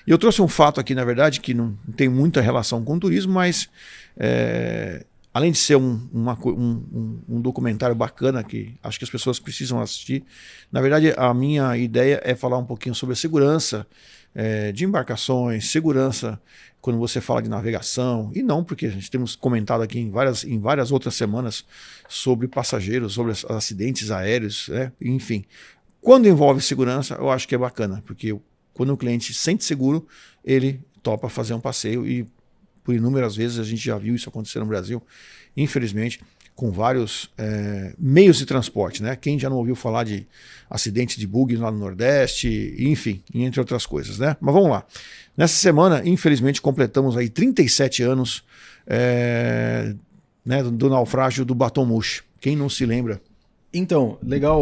E eu trouxe um fato aqui, na verdade, que não tem muita relação com o turismo, mas além de ser um documentário bacana que acho que as pessoas precisam assistir, na verdade a minha ideia é falar um pouquinho sobre a segurança de embarcações, segurança quando você fala de navegação, e não porque a gente temos comentado aqui em várias outras semanas sobre passageiros, sobre acidentes aéreos, enfim. Quando envolve segurança, eu acho que é bacana, porque quando o cliente se sente seguro, ele topa fazer um passeio e por inúmeras vezes a gente já viu isso acontecer no Brasil, infelizmente, com vários meios de transporte, né? Quem já não ouviu falar de acidentes de bug lá no Nordeste, enfim, entre outras coisas, né? Mas vamos lá. Nessa semana, infelizmente, completamos aí 37 anos né, do naufrágio do Batomushi. Quem não se lembra? Então, legal.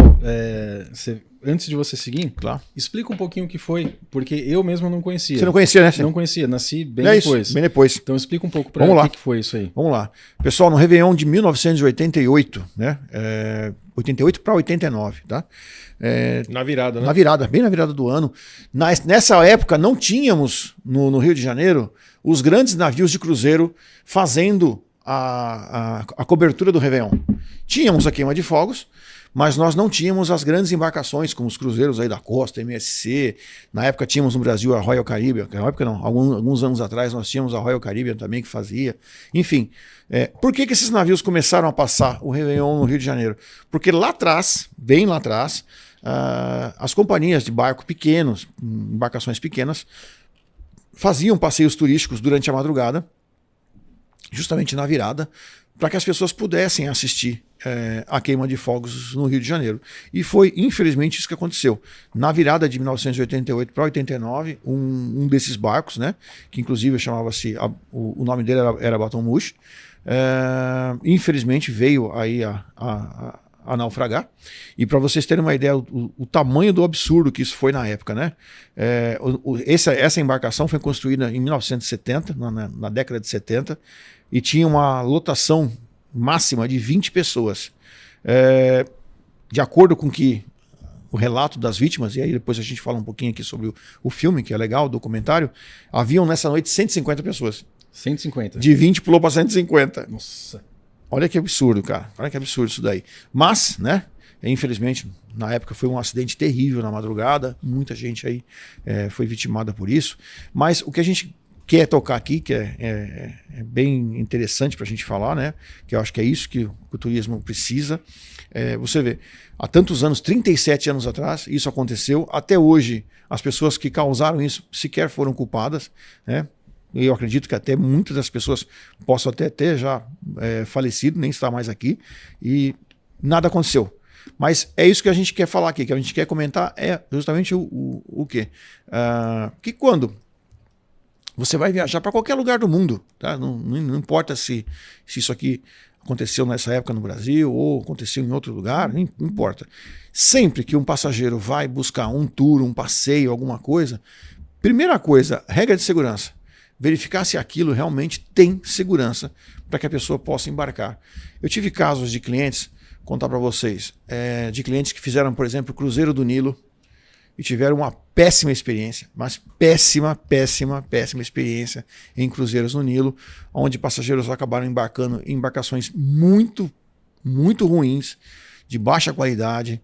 Antes de você seguir, claro, explica um pouquinho o que foi, porque eu mesmo não conhecia. Você não conhecia, né? Não conhecia, nasci bem depois. Bem depois. Então explica um pouco para mim o que foi isso aí. Vamos lá. Pessoal, no Réveillon de 1988, né? 88 para 89, tá? Na virada, né? Na virada, bem na virada do ano. Nessa época não tínhamos no Rio de Janeiro os grandes navios de cruzeiro fazendo a cobertura do Réveillon. Tínhamos a queima de fogos, mas nós não tínhamos as grandes embarcações, como os cruzeiros aí da costa, MSC. Na época tínhamos no Brasil a Royal Caribbean. Na época não, alguns anos atrás nós tínhamos a Royal Caribbean também que fazia. Enfim, por que esses navios começaram a passar o Réveillon no Rio de Janeiro? Porque lá atrás, bem lá atrás, as companhias de barco pequenos, embarcações pequenas, faziam passeios turísticos durante a madrugada, justamente na virada, para que as pessoas pudessem assistir a queima de fogos no Rio de Janeiro. E foi, infelizmente, isso que aconteceu. Na virada de 1988 para 89, um desses barcos, né, que inclusive chamava-se, o nome dele era Batomushi, infelizmente veio aí a naufragar. E para vocês terem uma ideia, o tamanho do absurdo que isso foi na época, né? Essa embarcação foi construída em 1970, na década de 70, e tinha uma lotação máxima de 20 pessoas. De acordo com o relato das vítimas, e aí depois a gente fala um pouquinho aqui sobre o filme, que é legal, o documentário, haviam nessa noite 150 pessoas. 150? De 20 pulou para 150. Nossa. Olha que absurdo, cara. Olha que absurdo isso daí. Mas, né, infelizmente, na época foi um acidente terrível na madrugada, muita gente aí foi vitimada por isso. Mas o que a gente quer tocar aqui, que é bem interessante para a gente falar, né? Que eu acho que é isso que o turismo precisa. Você vê, há tantos anos, 37 anos atrás, isso aconteceu. Até hoje, as pessoas que causaram isso sequer foram culpadas, né? E eu acredito que até muitas das pessoas possam até ter já falecido, nem estar mais aqui, e nada aconteceu. Mas é isso que a gente quer falar aqui, que a gente quer comentar é justamente o quê? Que quando você vai viajar para qualquer lugar do mundo, tá? Não importa se isso aqui aconteceu nessa época no Brasil ou aconteceu em outro lugar, não importa. Sempre que um passageiro vai buscar um tour, um passeio, alguma coisa, primeira coisa, regra de segurança, verificar se aquilo realmente tem segurança para que a pessoa possa embarcar. Eu tive casos de clientes, contar para vocês, de clientes que fizeram, por exemplo, o Cruzeiro do Nilo, e tiveram uma péssima experiência, mas péssima experiência em cruzeiros no Nilo, onde passageiros acabaram embarcando em embarcações muito, muito ruins, de baixa qualidade,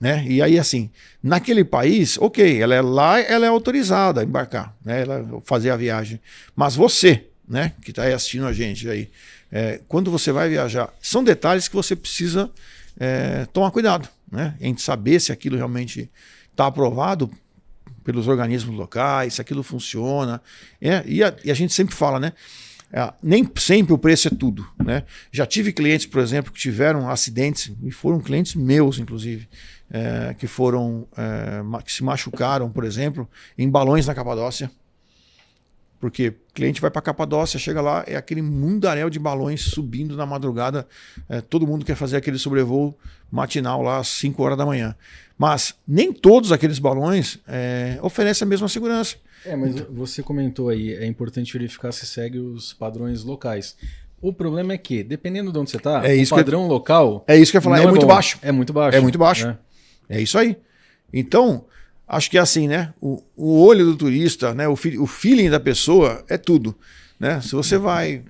né? E aí, assim, naquele país, ok, ela é autorizada a embarcar, né? Ela fazer a viagem, mas você, né, que está aí assistindo a gente aí, quando você vai viajar, são detalhes que você precisa tomar cuidado, né? Em saber se aquilo realmente está aprovado pelos organismos locais, se aquilo funciona. E a gente sempre fala, né? Nem sempre o preço é tudo, né? Já tive clientes, por exemplo, que tiveram acidentes, e foram clientes meus, inclusive, que se machucaram, por exemplo, em balões na Capadócia. Porque o cliente vai para a Capadócia, chega lá, é aquele mundaréu de balões subindo na madrugada. Todo mundo quer fazer aquele sobrevoo matinal lá às 5 horas da manhã. Mas nem todos aqueles balões oferecem a mesma segurança. Mas você comentou aí, é importante verificar se segue os padrões locais. O problema é que, dependendo de onde você está, o padrão local... É isso que eu ia falar, é muito baixo. É muito baixo. É muito baixo. É isso aí. Então, acho que é assim, né? O olho do turista, né? O feeling da pessoa é tudo, né? Se você vai...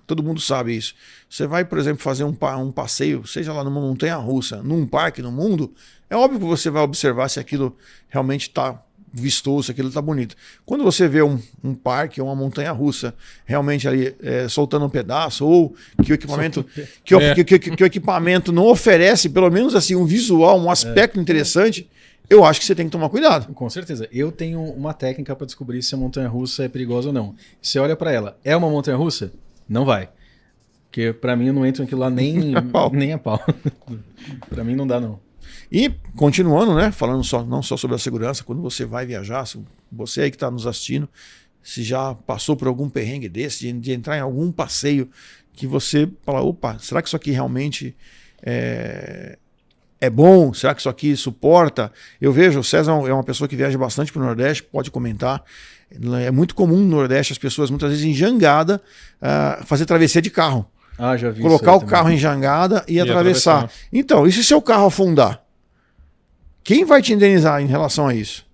todo mundo sabe isso. Você vai, por exemplo, fazer um passeio, seja lá numa montanha-russa, num parque no mundo, é óbvio que você vai observar se aquilo realmente está vistoso, se aquilo está bonito. Quando você vê um parque ou uma montanha-russa realmente ali soltando um pedaço, ou que o equipamento, que o equipamento não oferece, pelo menos assim, um visual, um aspecto interessante, eu acho que você tem que tomar cuidado. Com certeza. Eu tenho uma técnica para descobrir se a montanha-russa é perigosa ou não. Você olha para ela, é uma montanha-russa? Não vai. Porque para mim eu não entro naquilo lá nem a pau. Para mim não dá, não. E continuando, né, falando não só sobre a segurança, quando você vai viajar, você aí que está nos assistindo, se já passou por algum perrengue desse, de entrar em algum passeio que você fala, opa, será que isso aqui realmente é bom? Será que isso aqui suporta? Eu vejo, o César é uma pessoa que viaja bastante para o Nordeste, pode comentar. É muito comum no Nordeste as pessoas, muitas vezes em jangada, fazer travessia de carro. Ah, já vi. Colocar o carro em jangada e atravessar. Então, e se seu carro afundar? Quem vai te indenizar em relação a isso?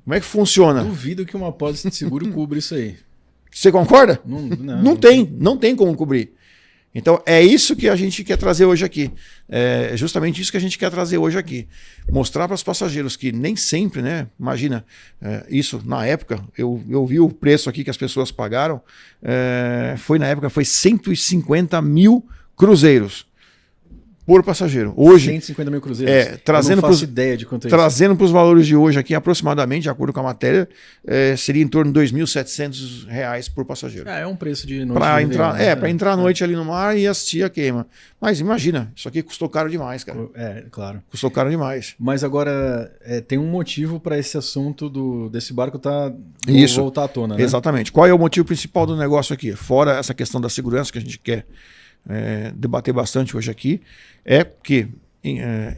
Como é que funciona? Duvido que uma pólice de seguro cubra isso aí. Você concorda? Não tem como cobrir. Então é isso que a gente quer trazer hoje aqui. É justamente isso que a gente quer trazer hoje aqui. Mostrar para os passageiros que nem sempre, né? Imagina, isso na época, eu vi o preço aqui que as pessoas pagaram, na época foi 150 mil cruzeiros por passageiro. Hoje, 150 mil cruzeiros. Trazendo eu não faço ideia de quanto é isso. Trazendo para os valores de hoje aqui, aproximadamente, de acordo com a matéria, seria em torno de R$ 2.700 por passageiro. É um preço de noite. Para entrar, para entrar à noite ali no mar e assistir a queima. Mas imagina, isso aqui custou caro demais, cara. Claro. Custou caro demais. Mas agora tem um motivo para esse assunto desse barco voltar à tona, né? Exatamente. Qual é o motivo principal do negócio aqui? Fora essa questão da segurança que a gente quer debater bastante hoje aqui, é que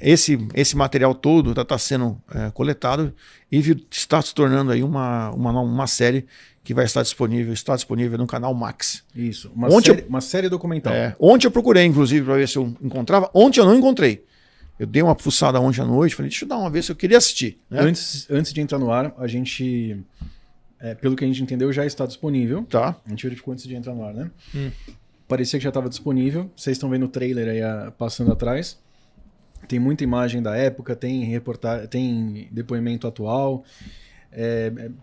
esse material todo está sendo coletado e está se tornando aí uma série que está disponível no canal Max. Isso, uma série documental. Ontem eu procurei, inclusive, para ver se eu encontrava. Ontem eu não encontrei. Eu dei uma fuçada ontem à noite, falei, deixa eu dar uma vez se eu queria assistir. Né? Antes de entrar no ar, a gente, pelo que a gente entendeu, já está disponível. Tá. A gente verificou antes de entrar no ar, né? Parecia que já estava disponível. Vocês estão vendo o trailer aí passando atrás. Tem muita imagem da época, tem depoimento atual.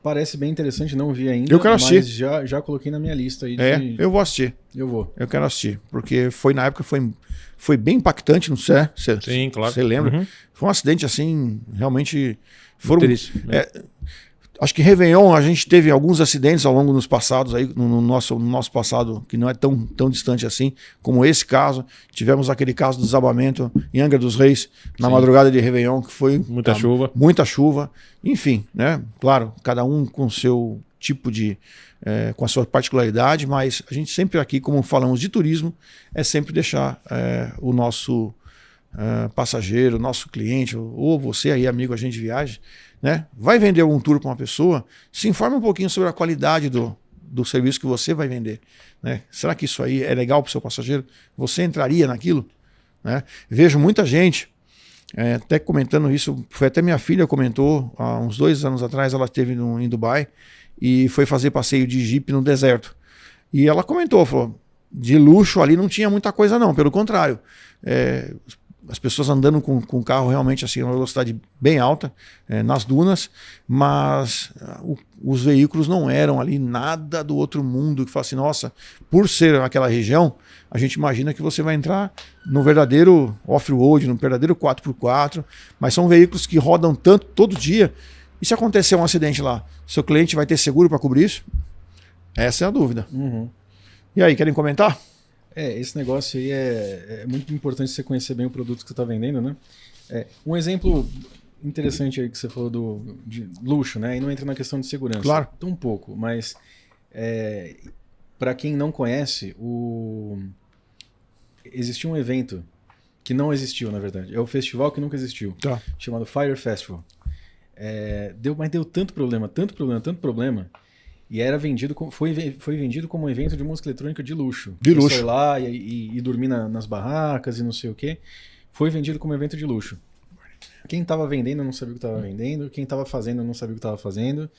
Parece bem interessante, não vi ainda. Eu quero assistir. Mas já coloquei na minha lista aí. Eu vou assistir. Eu quero assistir, porque na época foi bem impactante, não sei. Sim, claro. Você lembra? Uhum. Foi um acidente assim, realmente. Acho que Réveillon, a gente teve alguns acidentes ao longo dos passados, aí, no nosso passado, que não é tão distante assim, como esse caso. Tivemos aquele caso do desabamento em Angra dos Reis, na madrugada de Réveillon, que foi muita chuva. Enfim, né? Claro, cada um com o seu tipo com a sua particularidade, mas a gente sempre aqui, como falamos de turismo, é sempre deixar o nosso passageiro, nosso cliente, ou você aí, amigo, agente de viagem, né? Vai vender algum tour para uma pessoa, se informe um pouquinho sobre a qualidade do serviço que você vai vender. Né? Será que isso aí é legal para o seu passageiro? Você entraria naquilo? Né? Vejo muita gente até comentando isso, foi até minha filha comentou, há uns 2 anos atrás, ela esteve em Dubai e foi fazer passeio de Jeep no deserto. E ela comentou, falou, de luxo ali não tinha muita coisa não, pelo contrário. As pessoas andando com o carro realmente assim, uma velocidade bem alta nas dunas, mas os veículos não eram ali nada do outro mundo que fala assim, nossa, por ser aquela região, a gente imagina que você vai entrar no verdadeiro off-road, no verdadeiro 4x4, mas são veículos que rodam tanto todo dia. E se acontecer um acidente lá, seu cliente vai ter seguro para cobrir isso? Essa é a dúvida. Uhum. E aí, querem comentar? Esse negócio aí é muito importante você conhecer bem o produto que você está vendendo, né? Um exemplo interessante aí que você falou de luxo, né? E não entra na questão de segurança. Claro. Um pouco, mas para quem não conhece, existiu um evento que não existiu, na verdade. É o festival que nunca existiu, chamado Fire Festival. Mas deu tanto problema, e foi vendido como um evento de música eletrônica de luxo. De luxo. Foi lá e dormir nas barracas e não sei o quê. Foi vendido como evento de luxo. Quem estava vendendo não sabia o que estava vendendo, quem estava fazendo não sabia o que estava fazendo.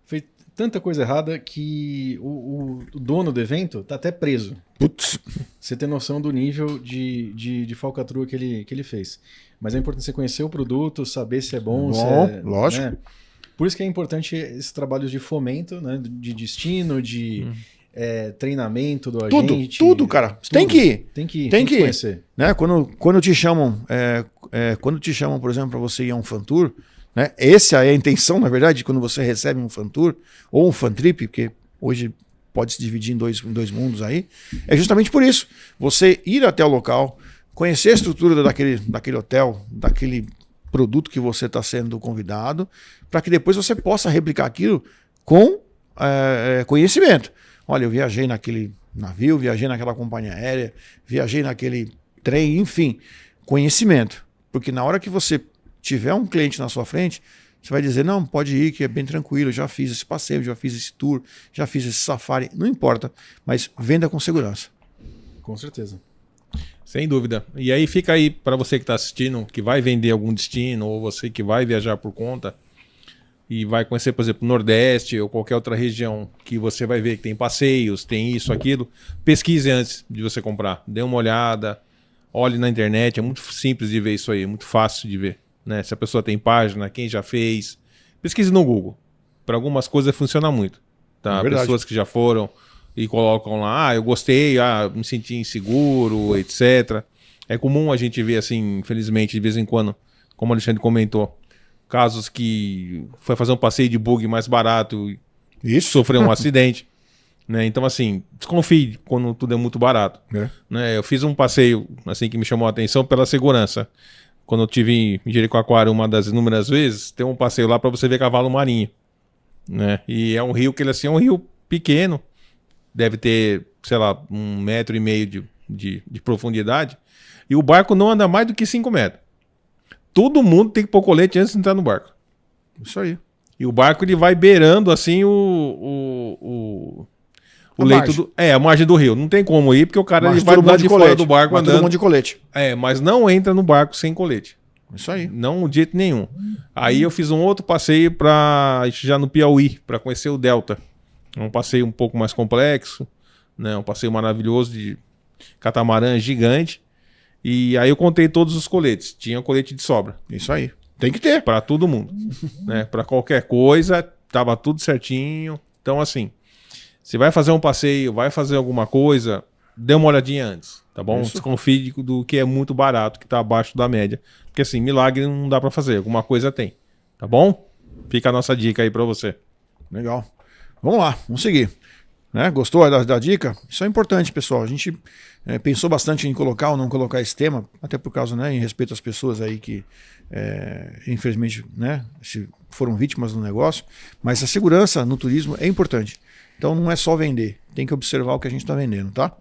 Foi tanta coisa errada que o dono do evento tá até preso. Putz. Você tem noção do nível de falcatrua que ele fez. Mas é importante você conhecer o produto, saber se é bom, se é, lógico. Né? Por isso que é importante esses trabalhos de fomento, né? De destino, de treinamento do agente. Tudo, cara. Tudo. Tem que ir. Tem que conhecer. Né? Quando te chamam, por exemplo, para você ir a um fan tour, né? Essa é a intenção, na verdade, quando você recebe um fan tour ou um fan trip, porque hoje pode se dividir em dois mundos aí, é justamente por isso. Você ir até o local, conhecer a estrutura daquele hotel, daquele produto que você está sendo convidado, para que depois você possa replicar aquilo com conhecimento. Olha, eu viajei naquele navio, viajei naquela companhia aérea, viajei naquele trem, enfim, conhecimento. Porque na hora que você tiver um cliente na sua frente, você vai dizer, não, pode ir, que é bem tranquilo, eu já fiz esse passeio, já fiz esse tour, já fiz esse safari, não importa, mas venda com segurança. Com certeza. Sem dúvida. E aí fica aí para você que está assistindo, que vai vender algum destino, ou você que vai viajar por conta e vai conhecer, por exemplo, o Nordeste ou qualquer outra região que você vai ver que tem passeios, tem isso, aquilo, pesquise antes de você comprar. Dê uma olhada, olhe na internet, é muito simples de ver isso aí, é muito fácil de ver. Né? Se a pessoa tem página, quem já fez, pesquise no Google. Para algumas coisas funciona muito. Tá? Pessoas que já foram e colocam lá, eu gostei, me senti inseguro, etc. É comum a gente ver assim, infelizmente, de vez em quando, como o Alexandre comentou, casos que foi fazer um passeio de bug mais barato e sofreu um acidente. Né? Então, assim, desconfie quando tudo é muito barato. Né? Eu fiz um passeio assim que me chamou a atenção pela segurança. Quando eu estive em Jericoacoara uma das inúmeras vezes, tem um passeio lá para você ver cavalo marinho. Né? E é um rio que ele assim, é um rio pequeno, deve ter, sei lá, 1,5 metro de profundidade, e o barco não anda mais do que 5 metros. Todo mundo tem que pôr colete antes de entrar no barco. Isso aí. E o barco ele vai beirando assim o leito a margem do rio. Não tem como ir, porque o cara ele vai do lado de fora do barco andando. Todo mundo de colete. Mas não entra no barco sem colete. Isso aí. Não de jeito nenhum. Aí eu fiz um outro passeio já no Piauí, para conhecer o Delta. Um passeio um pouco mais complexo, né? Um passeio maravilhoso de catamarã gigante. E aí eu contei todos os coletes. Tinha colete de sobra. Isso aí. Tem que ter. Para todo mundo. Né? Para qualquer coisa, tava tudo certinho. Então, assim, se vai fazer um passeio, vai fazer alguma coisa, dê uma olhadinha antes, tá bom? Isso. Desconfie do que é muito barato, que tá abaixo da média. Porque, assim, milagre não dá para fazer. Alguma coisa tem. Tá bom? Fica a nossa dica aí para você. Legal. Vamos lá, vamos seguir. Né? Gostou da dica? Isso é importante, pessoal. A gente pensou bastante em colocar ou não colocar esse tema, até por causa, né, em respeito às pessoas aí que, infelizmente, né, foram vítimas do negócio. Mas a segurança no turismo é importante. Então não é só vender, tem que observar o que a gente está vendendo, tá?